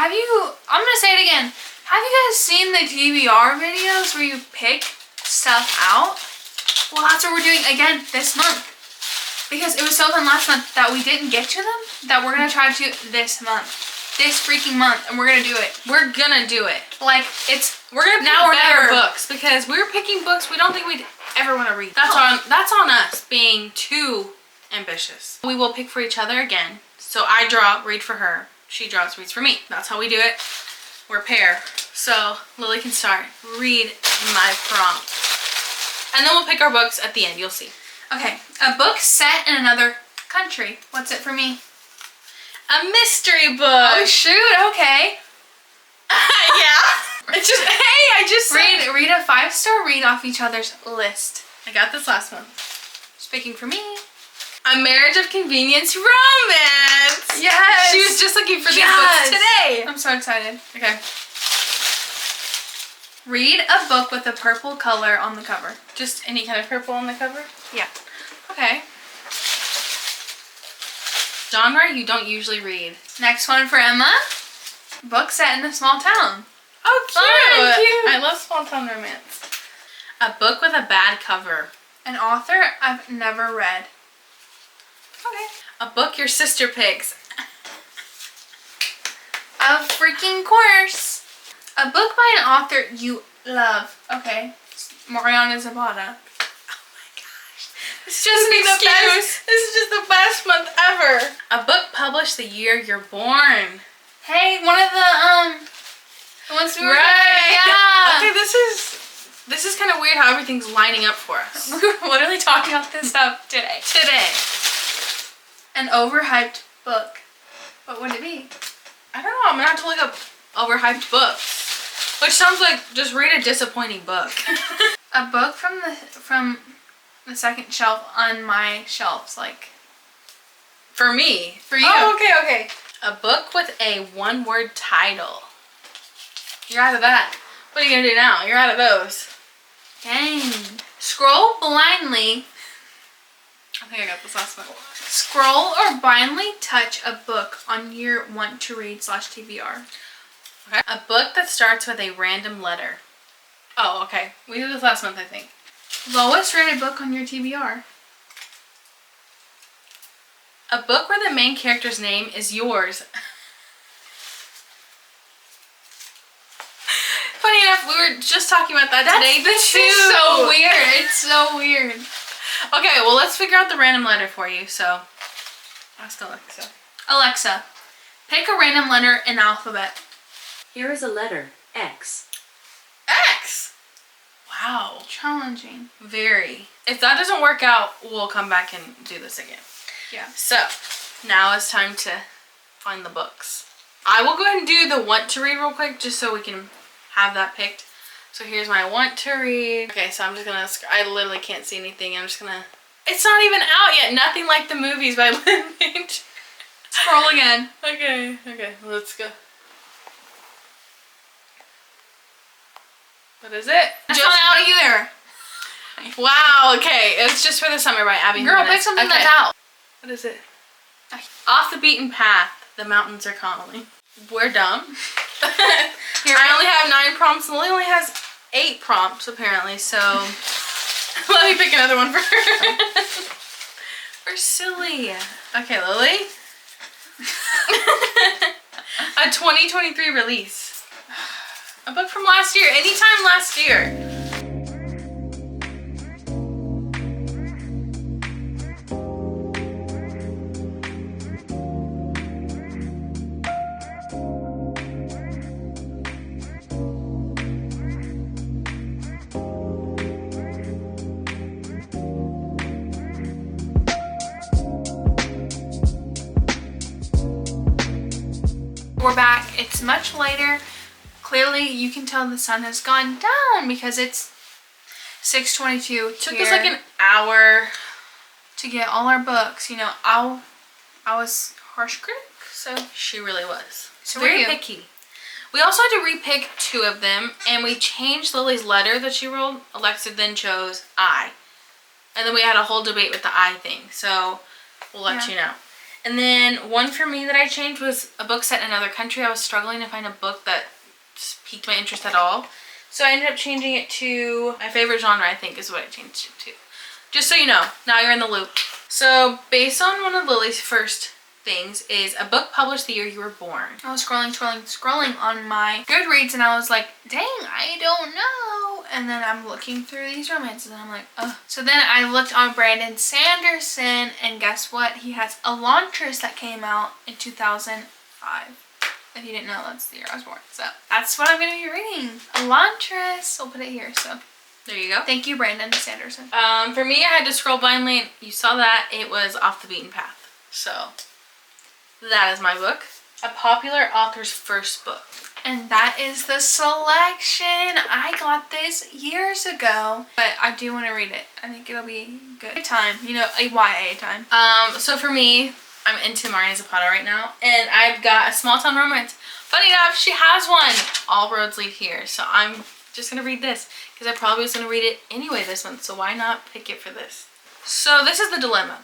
I'm gonna say it again. Have you guys seen the TBR videos where you pick stuff out? Well, that's what we're doing again this month. Because it was so fun last month that we didn't get to them, that we're gonna try to this month. This freaking month, and we're gonna do it. We're gonna do it. Like, we're gonna now better books, because we're picking books we don't think we'd ever want to read. That's on us being too ambitious. We will pick for each other again. So I draw, read for her. She draws, reads for me. That's how we do it. We're a pair. So Lily can start. Read my prompt. And then we'll pick our books at the end. You'll see. Okay. A book set in another country. What's it for me? A mystery book. Oh shoot, okay. Yeah. It's just, hey, I just said. Read a 5-star read off each other's list. I got this last one. Speaking for me. A Marriage of Convenience romance. Yes. She was just looking for these books today. I'm so excited. Okay. Read a book with a purple color on the cover. Just any kind of purple on the cover? Yeah. Okay. Genre you don't usually read. Next one for Emma. Book set in a small town. Oh, cute. Fun, cute. I love small town romance. A book with a bad cover. An author I've never read. Okay. A book your sister picks. Of freaking course. A book by an author you love. Okay. Mariana Zapata. It's just an excuse. This is just the best month ever. A book published the year you're born. Hey, one of the ones we were right. Yeah. Okay, this is kind of weird how everything's lining up for us. We were literally talking about this stuff today. An overhyped book. What would it be? I don't know. I'm gonna have to look up overhyped books, which sounds like just read a disappointing book. A book from the second shelf on my shelves, like. For me. For you. Oh, okay. A book with a one-word title. You're out of that. What are you gonna do now? You're out of those. Dang. Scroll blindly. I think I got this last one. Scroll or blindly touch a book on your want to read /TBR. Okay. A book that starts with a random letter. Oh, okay. We did this last month, I think. Lowest rated book on your TBR. A book where the main character's name is yours. Funny enough, we were just talking about that today. This is so weird. It's so weird. Okay, well, let's figure out the random letter for you. So, ask Alexa. Alexa, pick a random letter in the alphabet. Here is a letter, X. X! Wow. Challenging. Very. If that doesn't work out, we'll come back and do this again. Yeah. So, now it's time to find the books. I will go ahead and do the want to read real quick, just so we can have that picked. So here's my want to read. Okay, so I'm just gonna, I literally can't see anything. I'm just gonna, it's not even out yet. Nothing Like the Movies by Lynn Page. Scroll again. Okay, let's go. What is it? It's not out either. Wow, okay. It's Just for the Summer by Abby Girl, Jimenez. pick something that's out. What is it? Off the Beaten Path, The Mountains Are Calling. We're dumb. I only have 9 prompts. Lily only has 8 prompts, apparently, so let me pick another one for her. We're silly. Okay, Lily. A 2023 release. A book from last year. Anytime last year. We're back. It's much later. Clearly, you can tell the sun has gone down because it's 6:22. Took us like an hour to get all our books. You know, I was harsh critic, so she really was. So very picky. We also had to repick 2 of them, and we changed Lily's letter that she rolled. Alexa then chose I, and then we had a whole debate with the I thing. So we'll let you know. And then one for me that I changed was a book set in another country. I was struggling to find a book that just piqued my interest at all. So I ended up changing it to my favorite genre, I think is what I changed it to. Just so you know, now you're in the loop. So based on one of Lily's first things is a book published the year you were born. I was scrolling on my Goodreads and I was like, dang, I don't know. And then I'm looking through these romances and I'm like, ugh. So then I looked on Brandon Sanderson and guess what? He has Elantris that came out in 2005. If you didn't know, that's the year I was born. So that's what I'm going to be reading. Elantris. I'll put it here, so. There you go. Thank you, Brandon Sanderson. For me, I had to scroll blindly. You saw that. It was Off the Beaten Path. So that is my book. A popular author's first book. And that is the selection. I got this years ago, but I do want to read it. I think it'll be good time. You know, a YA time. So for me, I'm into Marina Zapata right now, and I've got a small town romance. Funny enough, she has one. All roads lead here. So I'm just gonna read this because I probably was gonna read it anyway this month. So why not pick it for this? So this is the dilemma.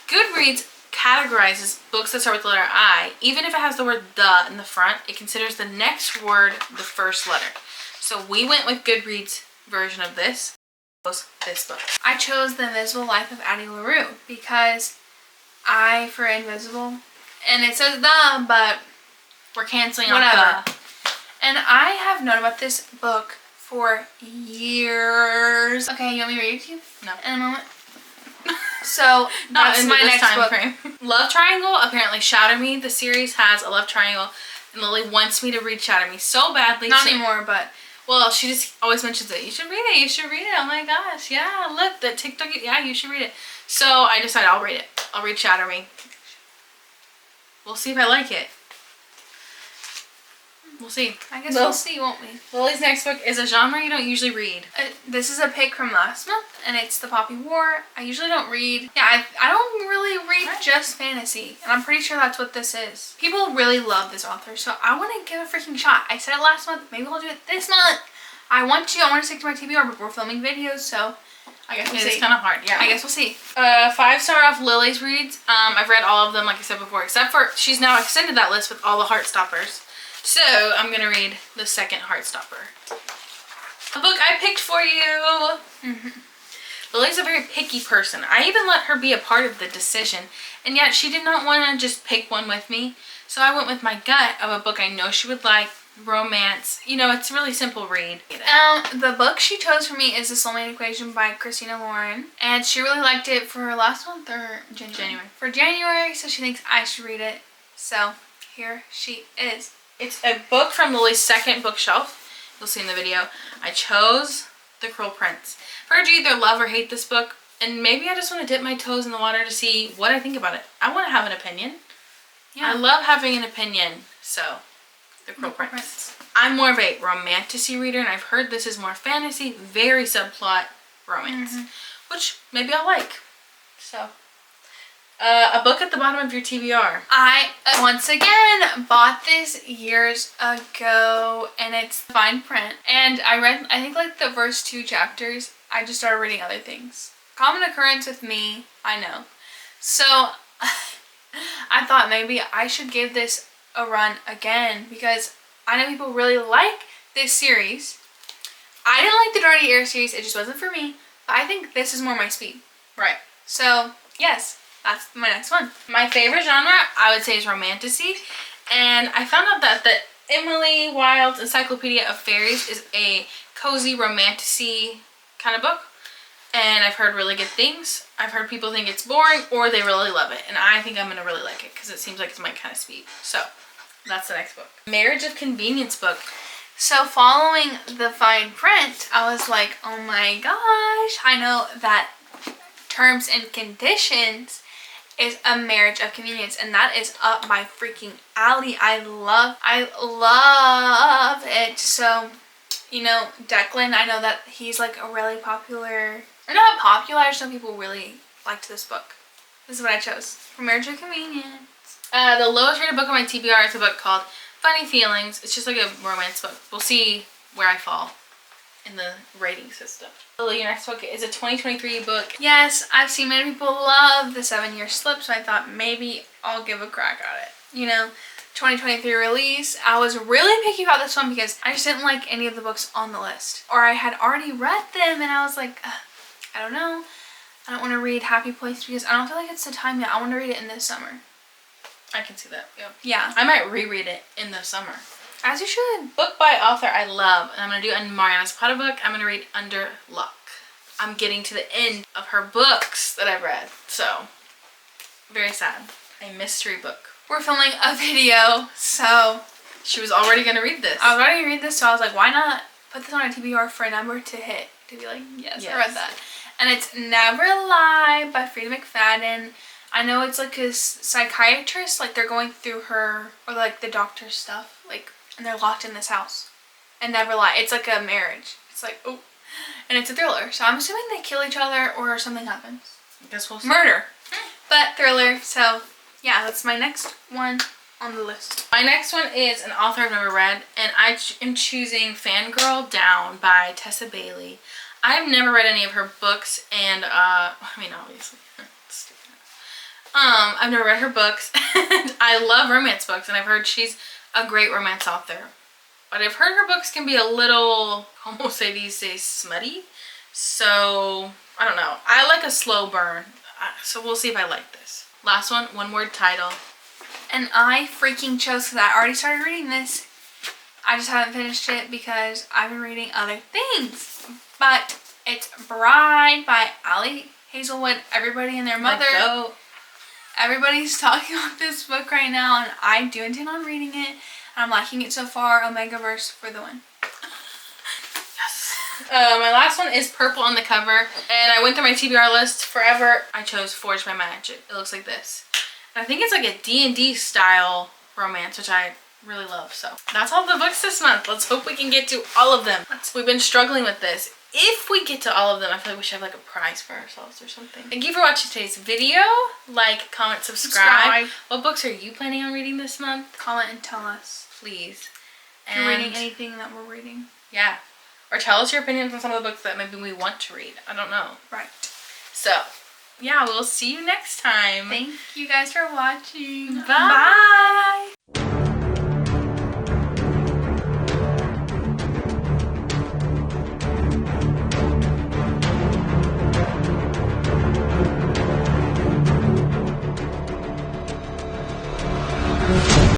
Goodreads categorizes books that start with the letter I. Even if it has the word "the" in the front, it considers the next word the first letter. So we went with Goodreads' version of this. This book. I chose The Invisible Life of Addie LaRue because I for invisible, and it says "the," but We're canceling whatever. out the. And I have known about this book for years. Okay, you want me to read it to you? No. In a moment. So Not that's into my this next time book. frame. Love Triangle, apparently Shatter Me. The series has a love triangle, and Lily wants me to read Shatter Me so badly. Not anymore, but Well, she just always mentions it. You should read it. You should read it. Oh my gosh, yeah. Look, that TikTok. Yeah, you should read it. So I decided I'll read it. I'll read Shatter Me. We'll see if I like it. We'll see. I guess we'll see, won't we? Lily's next book is a genre you don't usually read. This is a pick from last month, and it's The Poppy War. I usually don't read. Yeah, I don't really read just fantasy, and I'm pretty sure that's what this is. People really love this author, so I want to give it a freaking shot. I said it last month. Maybe I'll do it this month. I want to stick to my TBR, but we're filming videos, so I guess we'll see. It's kind of hard, yeah. I guess we'll see. 5-star off Lily's reads. I've read all of them, like I said before, except for she's now extended that list with all the Heartstoppers. So I'm gonna read the second Heartstopper. A book I picked for you. Lily's a very picky person. I even let her be a part of the decision, and yet she did not want to just pick one with me. So I went with my gut of a book I know she would like, romance. You know, it's a really simple read. The book she chose for me is The Soulmate Equation by Christina Lauren, and she really liked it for last month or January. For January, so she thinks I should read it. So here she is. It's a book from Lily's second bookshelf. You'll see in the video. I chose The Cruel Prince. I've heard you either love or hate this book, and maybe I just want to dip my toes in the water to see what I think about it. I want to have an opinion. Yeah. I love having an opinion, so The Cruel Prince. I'm more of a romantasy reader, and I've heard this is more fantasy, very subplot romance, which maybe I'll like. So, a book at the bottom of your TBR. I, once again, bought this years ago, and it's fine print. And I read, I think, like the first 2 chapters. I just started reading other things. Common occurrence with me, I know. So, I thought maybe I should give this a run again, because I know people really like this series. I didn't like the Dirty Air series, it just wasn't for me. But I think this is more my speed. Right. So, yes. That's my next one. My favorite genre, I would say, is romantasy. And I found out that the Emily Wilde's Encyclopedia of Fairies is a cozy romantasy kind of book. And I've heard really good things. I've heard people think it's boring or they really love it. And I think I'm going to really like it because it seems like it's my kind of speed. So, that's the next book. Marriage of Convenience book. So following the fine print, I was like, oh my gosh, I know that Terms and Conditions is a marriage of convenience, and that is up my freaking alley. I love it. So, you know, Declan, I know that he's like a really popular, or not popular, some people really liked this book. This is what I chose for marriage of convenience. The lowest rated book on my TBR is a book called Funny Feelings. It's just like a romance book. We'll see where I fall. in the rating system. Lily, your next book is a 2023 book. Yes, I've seen many people love the 7-Year Slip, so I thought maybe I'll give a crack at it. You know, 2023 release. I was really picky about this one because I just didn't like any of the books on the list. Or I had already read them and I was like, I don't know. I don't want to read Happy Place because I don't feel like it's the time yet. I want to read it in this summer. I can see that, yeah. Yeah. I might reread it in the summer. As you should. Book by author I love, and I'm going to do a Mariana Zapata book. I'm going to read Under Luck. I'm getting to the end of her books that I've read, so very sad. A mystery book. We're filming a video, so she was already going to read this. I was already going to read this, so I was like, why not put this on a TBR for a number to hit? To be like, yes, I read that. And it's Never Lie by Frida McFadden. I know it's like a psychiatrist, like they're going through her, or like the doctor's stuff, like, and they're locked in this house. And never lie. It's like a marriage. It's like, oh. And it's a thriller. So I'm assuming they kill each other or something happens. I guess we'll see. Murder. But thriller. So yeah, that's my next one on the list. My next one is an author I've never read, and I am choosing Fangirl Down by Tessa Bailey. I've never read any of her books, and I mean, obviously. I've never read her books, and I love romance books, and I've heard she's a great romance author. But I've heard her books can be a little, almost say these days, smutty. So, I don't know. I like a slow burn, so we'll see if I like this. Last one word title. And I freaking chose, because I already started reading this. I just haven't finished it because I've been reading other things. But it's Bride by Ali Hazelwood. Everybody and their mother. Everybody's talking about this book right now, and I do intend on reading it. And I'm liking it so far. Omegaverse for the win. Yes. My last one is purple on the cover, and I went through my TBR list forever. I chose Forged by Magic. It looks like this. And I think it's like a D&D style romance, which I really love. So that's all the books this month. Let's hope we can get to all of them. We've been struggling with this. If we get to all of them, I feel like we should have like a prize for ourselves or something. Thank you for watching today's video. Like, comment, subscribe. What books are you planning on reading this month? Comment and tell us. Please. If you're reading anything that we're reading. Yeah. Or tell us your opinions on some of the books that maybe we want to read. I don't know. Right. So, yeah, we'll see you next time. Thank you guys for watching. Bye. Bye.